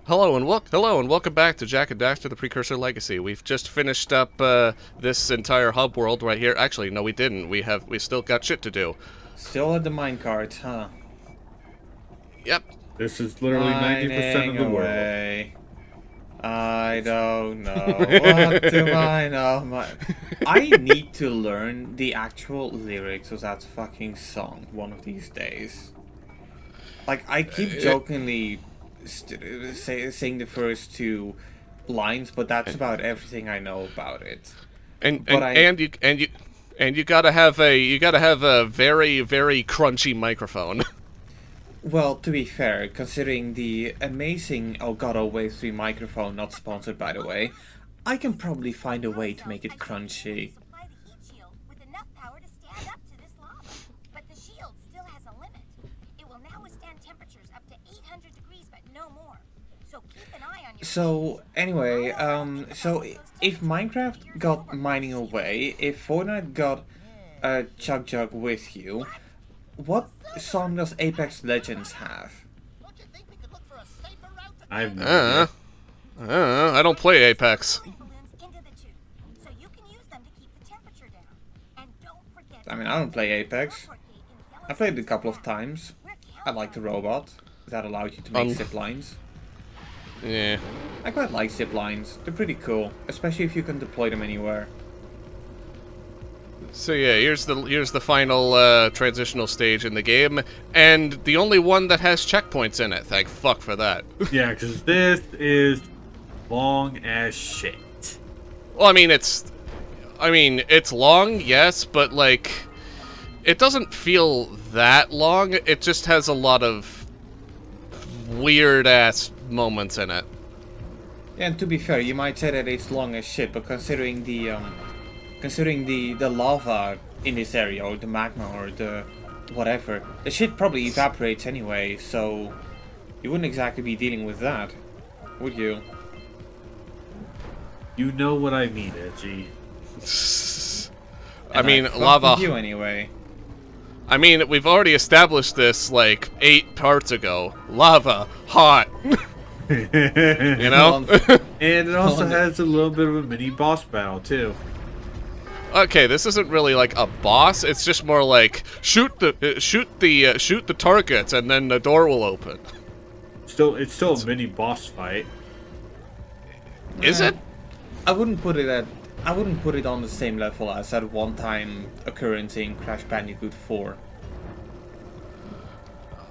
Hello and welcome back to Jack and Daxter: The Precursor Legacy. We've just finished up this entire hub world right here. Actually, no, we didn't. We still got shit to do. Still at the minecart, huh? Yep. This is literally 90% of the world. Away. I don't know. What do I know? I need to learn the actual lyrics of that fucking song one of these days. Like, I keep jokingly saying the first two lines, but that's about everything I know about it. And you gotta have a very, very crunchy microphone. Well, to be fair, considering the amazing Elgato Wave 3 microphone, not sponsored by the way, I can probably find a way to make it crunchy. So, anyway, so if Minecraft got mining away, if Fortnite got Chug Jug with you, what song does Apex Legends have? I've no I don't play Apex. I mean, I don't play Apex. I played it a couple of times. I like the robot that allowed you to make zip lines. Yeah. I quite like zip lines. They're pretty cool, especially if you can deploy them anywhere. So yeah, here's the final transitional stage in the game, and the only one that has checkpoints in it. Thank fuck for that. Yeah, because this is long as shit. Well, I mean it's long, yes, but like it doesn't feel that long. It just has a lot of weird ass moments in it. Yeah, and to be fair, you might say that it's long as shit, but considering the lava in this area, or the magma, or the whatever, the shit probably evaporates anyway, so you wouldn't exactly be dealing with that, would you? You know what I mean, Edgy. I mean, fuck lava. with you anyway. I mean, we've already established this like 8 parts ago. Lava, hot. You know? And it also has a little bit of a mini boss battle too. Okay, this isn't really like a boss. It's just more like shoot the targets, and then the door will open. It's still a mini boss fight. Is it? I wouldn't put it on the same level as that one-time occurrence in Crash Bandicoot 4.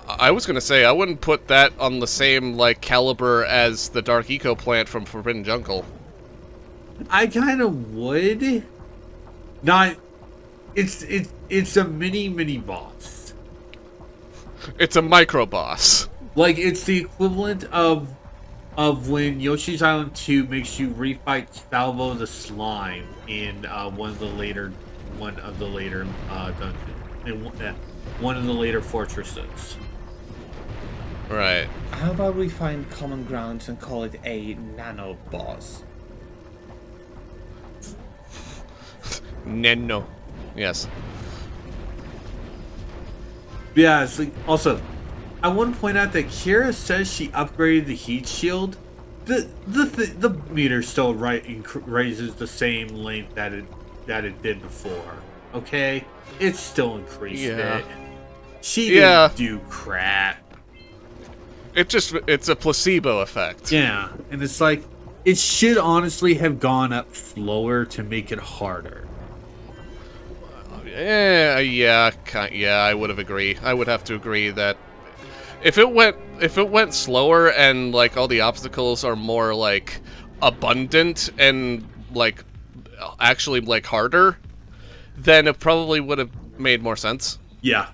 I was gonna say I wouldn't put that on the same like caliber as the Dark Eco Plant from Forbidden Jungle. I kind of would. Not. It's a mini boss. It's a micro boss. Like it's the equivalent of when Yoshi's Island 2 makes you refight Salvo the Slime in one of the later dungeons, in one of the later fortresses. Right. How about we find common grounds and call it a nano boss? Neno. Yes. Yeah, it's like, also, I want to point out that Kira says she upgraded the heat shield. The meter still raises the same length that it did before. Okay, it's still increased it. She didn't do crap. It's a placebo effect. Yeah, and it's like it should honestly have gone up slower to make it harder. Yeah, I would have agreed. I would have to agree that if it went slower and like all the obstacles are more like abundant and like actually like harder, then it probably would have made more sense. Yeah.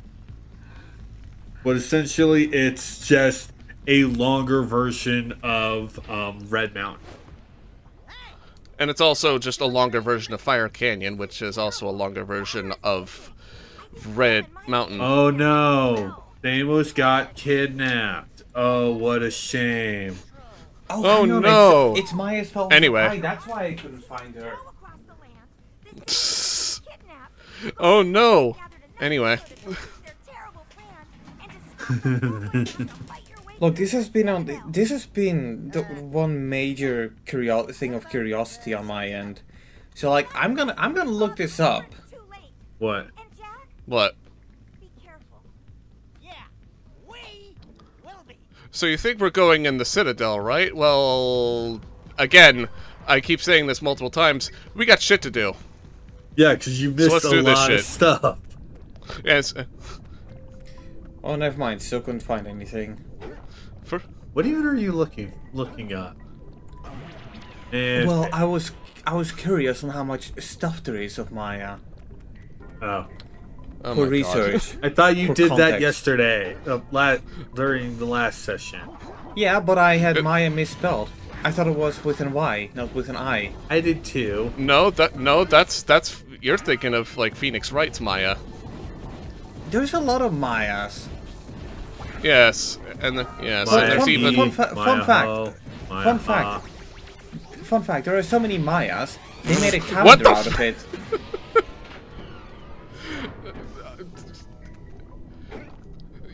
But essentially it's just a longer version of Red Mountain. And it's also just a longer version of Fire Canyon, which is also a longer version of Red Mountain. Oh no! Thanos got kidnapped. Oh, what a shame. Oh no! It's Maya's fault. Anyway. That's why I couldn't find her. Oh no! Anyway. Look, this has been the one major thing of curiosity on my end. So like, I'm gonna look this up. What? What? So you think we're going in the Citadel, right? Well, again, I keep saying this multiple times. We got shit to do. Yeah, because you missed a lot of stuff. Yes. Oh, never mind. Still couldn't find anything. What even are you looking up? And well, I was curious on how much stuff there is of Maya. Oh. For research. I thought you did context. that yesterday, during the last session. Yeah, but I had Maya misspelled. I thought it was with an Y, not with an I. I did too. No, that's you're thinking of like Phoenix Wright's Maya. There's a lot of Mayas. Yes, and yes, Maya and there's even Fun fact. There are so many Mayas. They made a calendar out of it.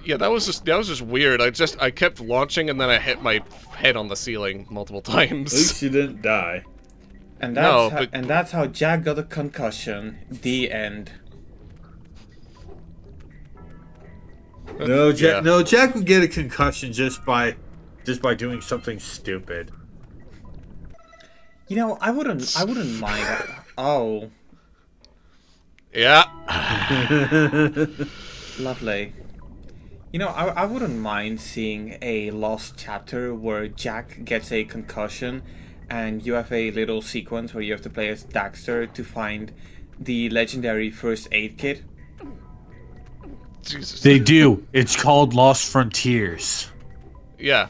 Yeah, that was just weird. I kept launching and then I hit my head on the ceiling multiple times. At least you didn't die. And that's how Jack got a concussion. The end. No, Jack would get a concussion just by doing something stupid. You know, I wouldn't mind that. Oh. Yeah. Lovely. You know, I wouldn't mind seeing a lost chapter where Jack gets a concussion and you have a little sequence where you have to play as Daxter to find the legendary first aid kit. Jesus. They do. It's called Lost Frontiers. Yeah.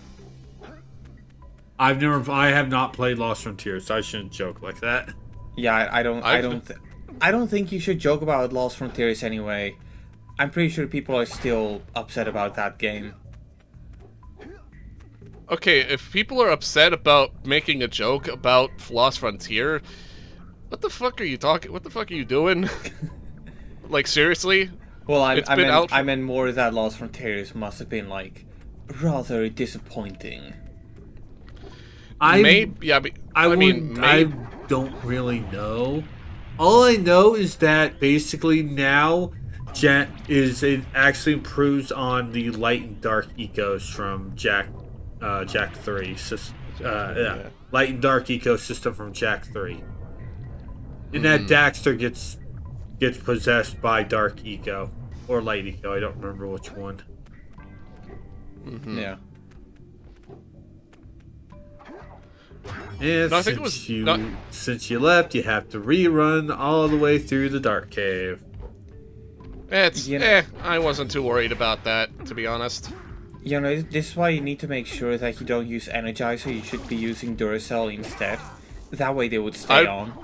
I have not played Lost Frontiers, so I shouldn't joke like that. Yeah, I don't think you should joke about Lost Frontiers anyway. I'm pretty sure people are still upset about that game. Okay, if people are upset about making a joke about Lost Frontier, what the fuck are you talking? What the fuck are you doing? Like, seriously? Well, I meant more that Lost Frontiers must have been like rather disappointing. I don't really know. All I know is that basically now it actually improves on the light and dark ecos from Jack 3. Light and dark ecosystem from Jack 3. And that Daxter gets possessed by dark eco or light eco. I don't remember which one. Yeah. And No, I think it was since you left, you have to rerun all the way through the dark cave. I wasn't too worried about that, to be honest. You know, this is why you need to make sure that you don't use Energizer. You should be using Duracell instead. That way they would stay on.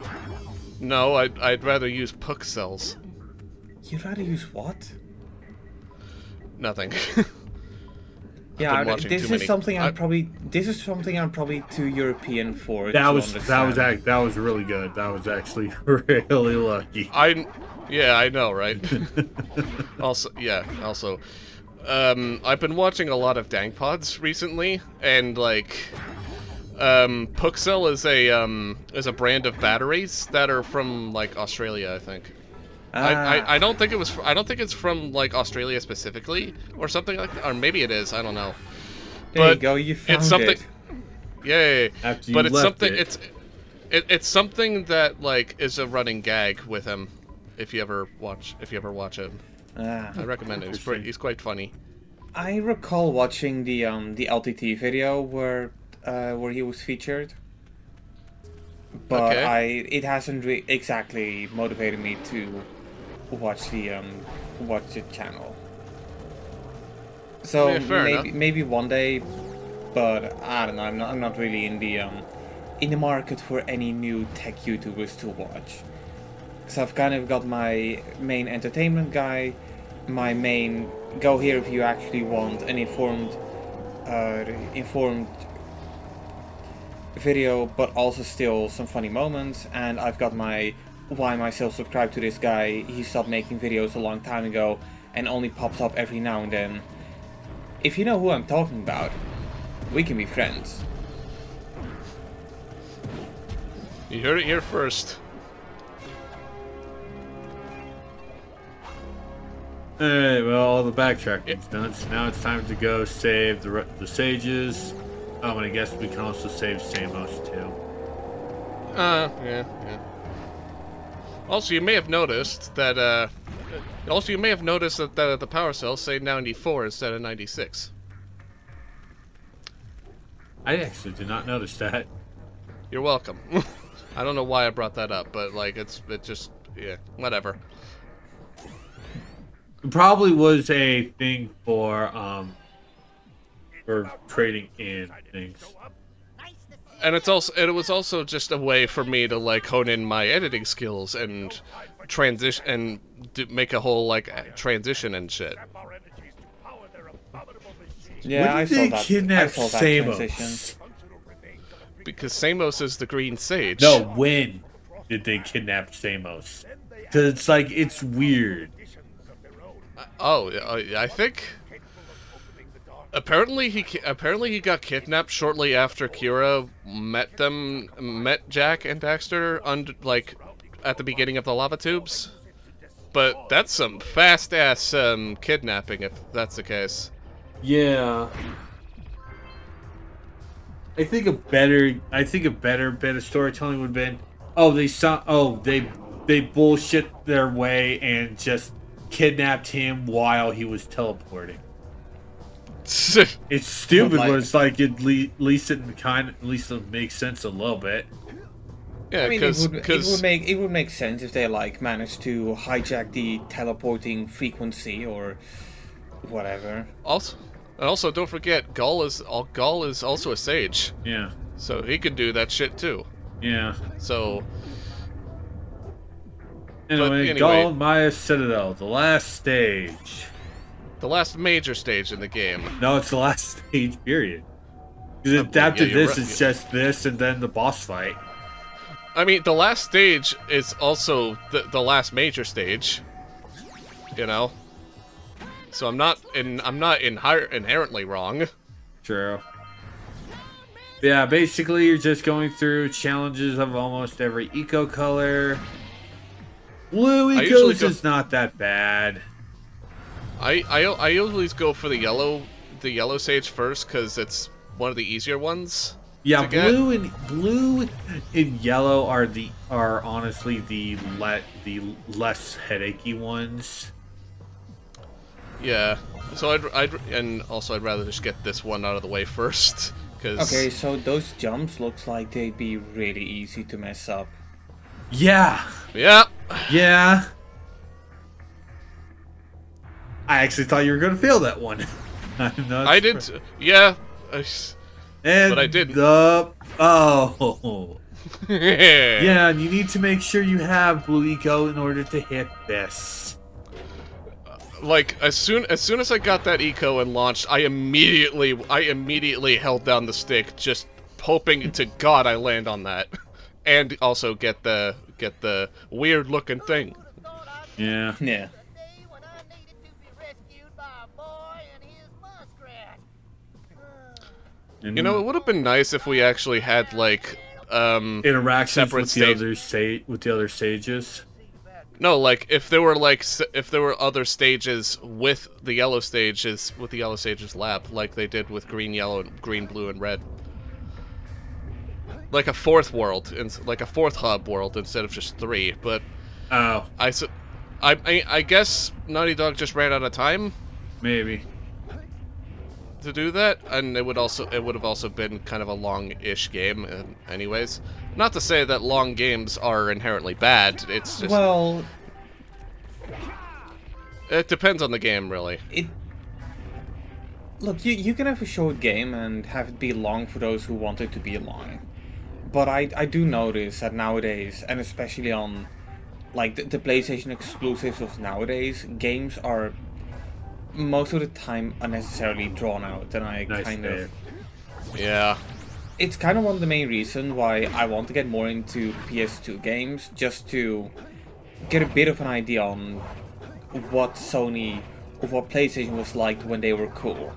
No, I'd rather use Puck cells. You'd rather use what? Nothing. Yeah, this is something I'm probably too European for. That was really good. That was actually really lucky. Yeah, I know, right? Also, I've been watching a lot of Dank Pods recently, and like, Puxel is a brand of batteries that are from like Australia, I think. I don't think it's from like Australia specifically or something like that, or maybe it is. I don't know. There you go. You found it. Yay! After you but it's left something. it. It's something that like is a running gag with him. If you ever watch him, I recommend it. He's quite funny. I recall watching the LTT video where he was featured, but it hasn't exactly motivated me to watch the channel. So yeah, maybe one day, but I don't know. I'm not really in the market for any new tech YouTubers to watch. So I've kind of got my main entertainment guy, my main go here if you actually want an informed video, but also still some funny moments, and I've got my why am I still subscribed to this guy. He stopped making videos a long time ago and only pops up every now and then. If you know who I'm talking about, we can be friends. You heard it here first. Alright, well, all the backtracking's done, so now it's time to go save the sages. Oh, and I guess we can also save Samos, too. Yeah. Also, you may have noticed that, the power cells say 94 instead of 96. I actually did not notice that. You're welcome. I don't know why I brought that up, but, like, yeah, whatever. It probably was a thing for trading in things. And it was also just a way for me to like hone in my editing skills and transition and make a whole like transition and shit. Yeah, I saw that. Kidnap I saw that Samos? transition. Because Samos is the green sage. No, when did they kidnap Samos? Because it's like, it's weird. I think apparently he got kidnapped shortly after Kira met Jack and Daxter like at the beginning of the lava tubes. But that's some fast ass kidnapping if that's the case. Yeah. I think a better bit of storytelling would have been, they bullshit their way and just kidnapped him while he was teleporting. It's stupid, but it's like at least it makes sense a little bit. Yeah, I mean, it would make sense if they like managed to hijack the teleporting frequency or whatever. Also, don't forget, Gaul is also a sage. Yeah. So he could do that shit too. Yeah. So. Anyway, Gaul Maya Citadel, the last stage. The last major stage in the game. No, it's the last stage, period. Because after this, it's just this and then the boss fight. I mean, the last stage is also the last major stage. You know? So I'm not inherently wrong. True. Yeah, basically you're just going through challenges of almost every eco color. Blue ecos is not that bad. I usually go for the yellow sage first because it's one of the easier ones. Yeah, blue and yellow are honestly the less headachy ones. Yeah. So I'd rather just get this one out of the way first. Okay, so those jumps looks like they'd be really easy to mess up. Yeah. Yeah. Yeah. I actually thought you were going to fail that one. I did. Yeah. But I didn't. Oh. Yeah, and you need to make sure you have blue eco in order to hit this. Like as soon as I got that eco and launched, I immediately held down the stick, just hoping to God I land on that, and also get the weird looking thing. Yeah. Yeah. You know, it would have been nice if we actually had like interactions with the other sages. No, like if there were other stages with the yellow stages lab, like they did with green, yellow, green, blue, and red. Like a fourth world, like a fourth hub world instead of just 3. But I guess Naughty Dog just ran out of time. Maybe. To do that, and it would have also been kind of a long-ish game, anyways. Not to say that long games are inherently bad. It's just it depends on the game, really. Look, you can have a short game and have it be long for those who want it to be long, but I do notice that nowadays, and especially on like the PlayStation exclusives of nowadays, games are most of the time unnecessarily drawn out, and yeah, it's kind of one of the main reasons why I want to get more into PS2 games, just to get a bit of an idea on what PlayStation was like when they were cool.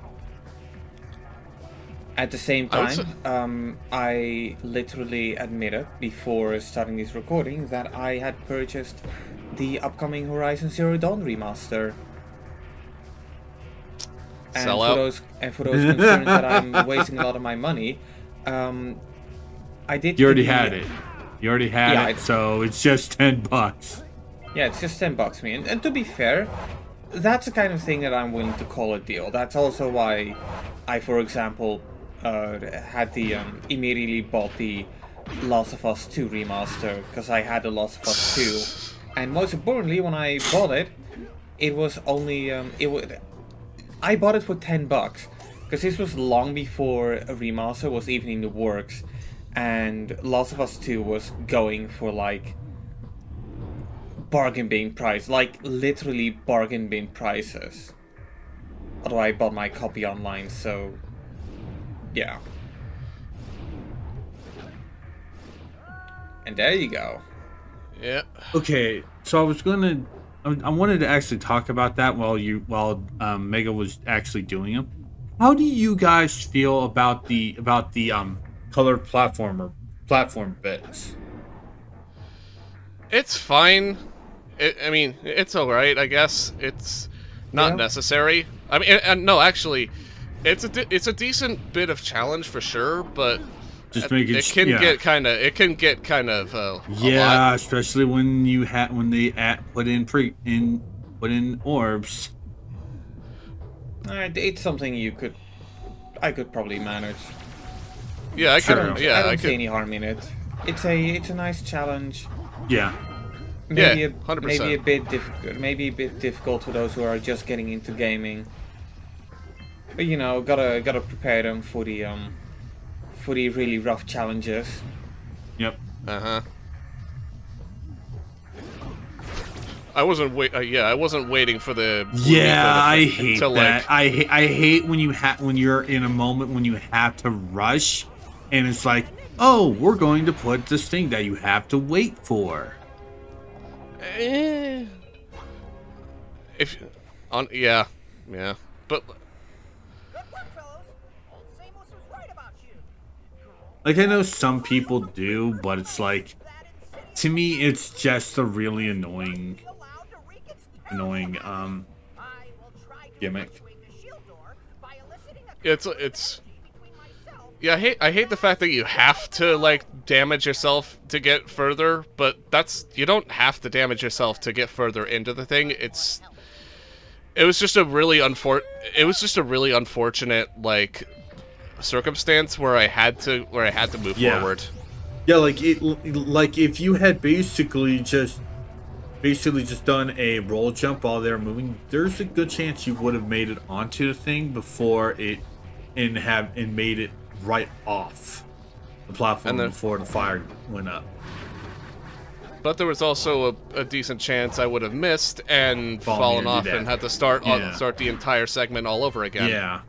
At the same time, I literally admitted before starting this recording that I had purchased the upcoming Horizon Zero Dawn remaster. And Sell for out. those concerns that I'm wasting a lot of my money, I did. You already had it. You already had Yeah, it, so it's just $10. Yeah, it's just $10, man. And to be fair, that's the kind of thing that I'm willing to call a deal. That's also why I, for example, had the immediately bought the Last of Us 2 remaster, because I had the Last of Us 2, and most importantly, when I bought it, it was only I bought it for $10, because this was long before a remaster was even in the works, and Last of Us 2 was going for like bargain bin price, like literally bargain bin prices. Although I bought my copy online, so yeah. And there you go. Yeah. Okay, so I wanted to actually talk about that while Mega was actually doing them. How do you guys feel about the colored platform bits? It's fine. I mean, it's alright, I guess. It's not necessary. I mean, and no, actually, it's a decent bit of challenge for sure, but just make it. It can get kind of a lot. Especially when they put in orbs. It's something I could probably manage. Yeah, I could. I don't see any harm in it. It's a nice challenge. Yeah. Maybe 100%. Maybe a bit difficult for those who are just getting into gaming. But you know, gotta prepare them for the really rough challenges. Yep. I wasn't waiting for the. I hate that. Like, I hate when you're in a moment when you have to rush, and it's like, oh, we're going to put this thing that you have to wait for. But like I know some people do, but it's like, to me, it's just a really annoying gimmick. It's yeah, I hate the fact that you have to like damage yourself to get further, but you don't have to damage yourself to get further into the thing. It was just a really unfortunate like circumstance where I had to move forward. Yeah, like if you had basically just done a roll jump while they're moving, there's a good chance you would have made it onto the thing before it and made it right off the platform before the fire went up. But there was also a decent chance I would have missed and fallen off and had to start the entire segment all over again. Yeah.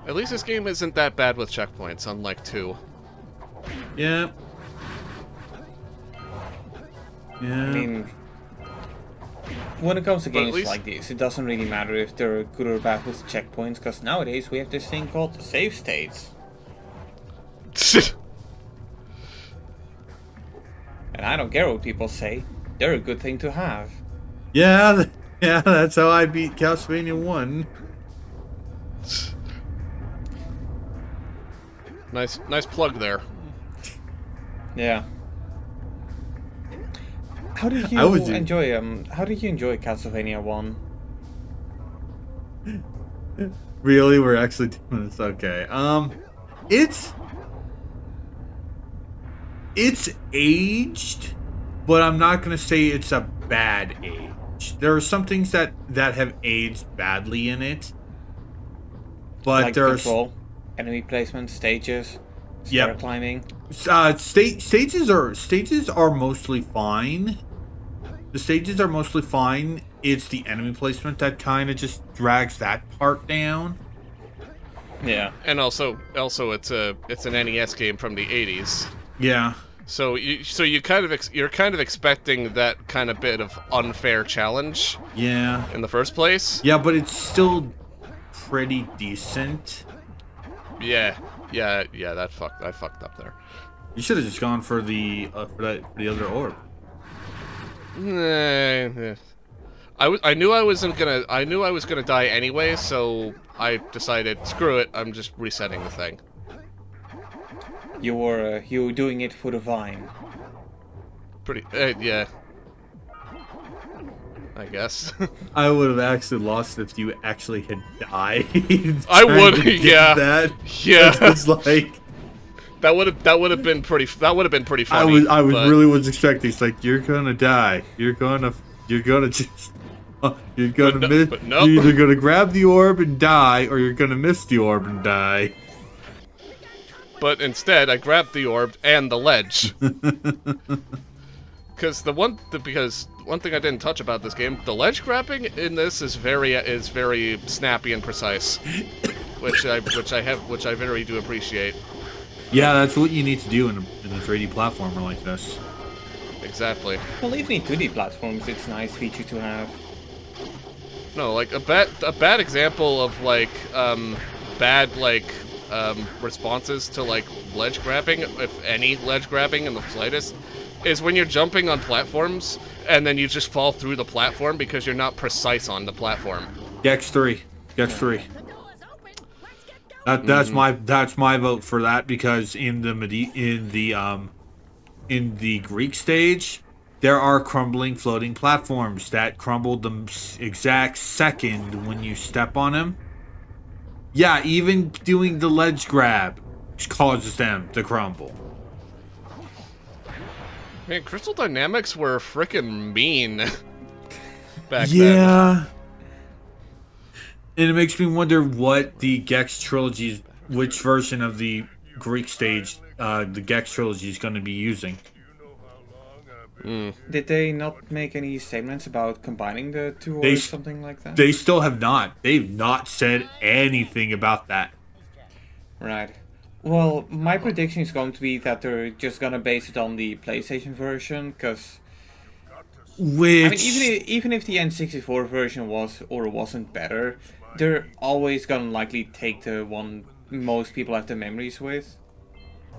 At least this game isn't that bad with checkpoints, unlike 2. Yeah. Yeah. I mean, when it comes to games like this, it doesn't really matter if they're good or bad with checkpoints, because nowadays we have this thing called save states. And I don't care what people say, they're a good thing to have. Yeah, that's how I beat Castlevania 1. Nice plug there. I Yeah. How did you enjoy Castlevania 1? Really? We're actually doing this? Okay. It's aged, but I'm not gonna say it's a bad age. There are some things that have aged badly in it. But like there's control, enemy placement, stages, stair climbing. Stages are mostly fine. The stages are mostly fine. It's the enemy placement that kind of just drags that part down. Yeah. And also it's an NES game from the 80s. Yeah. So you're kind of expecting that kind of bit of unfair challenge. Yeah. In the first place. Yeah, but it's still pretty decent. Yeah. I fucked up there. You should have just gone for the other orb. I knew I was gonna die anyway, so I decided, screw it, I'm just resetting the thing. You were doing it for the vine. Yeah. I guess. I would have actually lost if you actually had died. I would, yeah. That. Yeah. It's like that would have been pretty funny. I really was expecting. It's like, you're gonna die. You're gonna just. You're gonna miss. But no. You're either gonna grab the orb and die, or you're gonna miss the orb and die. But instead, I grabbed the orb and the ledge. Because one thing I didn't touch about this game, the ledge grabbing in this is very snappy and precise, which I very do appreciate. Yeah, that's what you need to do in a 3D platformer like this. Exactly. Well, even in 2D platforms, it's a nice feature to have. No, like a bad example of like bad responses to like ledge grabbing, if any ledge grabbing in the slightest, is when you're jumping on platforms and then you just fall through the platform because you're not precise on the platform. Gex 3. That's my vote for that, because in the Greek stage, there are crumbling floating platforms that crumble the exact second when you step on them. Yeah, even doing the ledge grab causes them to crumble. Man, Crystal Dynamics were frickin' mean back then. Yeah. And it makes me wonder what the Gex trilogy, which version of the Greek stage the Gex trilogy is going to be using. Did they not make any statements about combining the two or something like that? They still have not. They've not said anything about that. Right. Well, my prediction is going to be that they're just going to base it on the PlayStation version, because... I mean, even if the N64 version was or wasn't better, they're always going to likely take the one most people have the memories with.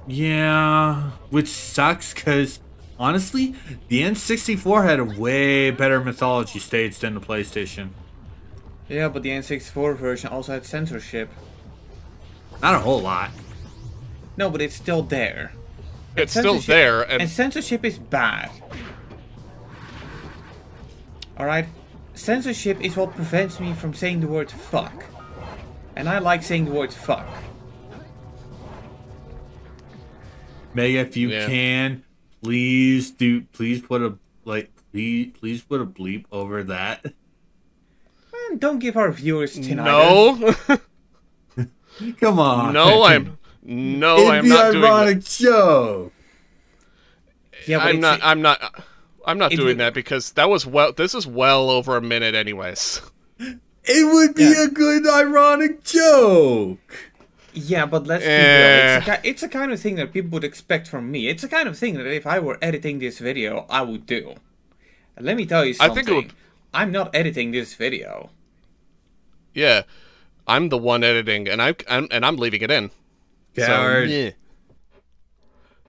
Yeah, which sucks, because honestly, the N64 had a way better mythology stage than the PlayStation. Yeah, but the N64 version also had censorship. Not a whole lot. No, but it's still there. It's still there, and censorship is bad. Alright? Censorship is what prevents me from saying the word fuck. And I like saying the word fuck. Mega, if you can, please put a please put a bleep over that. Man, don't give our viewers tinnitus. No. Come on. No, I'm not doing that. It'd be an ironic joke. Yeah, but I'm not doing that, because this is well over a minute anyways. It would be a good ironic joke. Yeah, but let's be real. It's a kind of thing that people would expect from me. It's a kind of thing that if I were editing this video, I would do. And let me tell you something. I'm not editing this video. Yeah, I'm the one editing, and I'm leaving it in. Coward. So, yeah.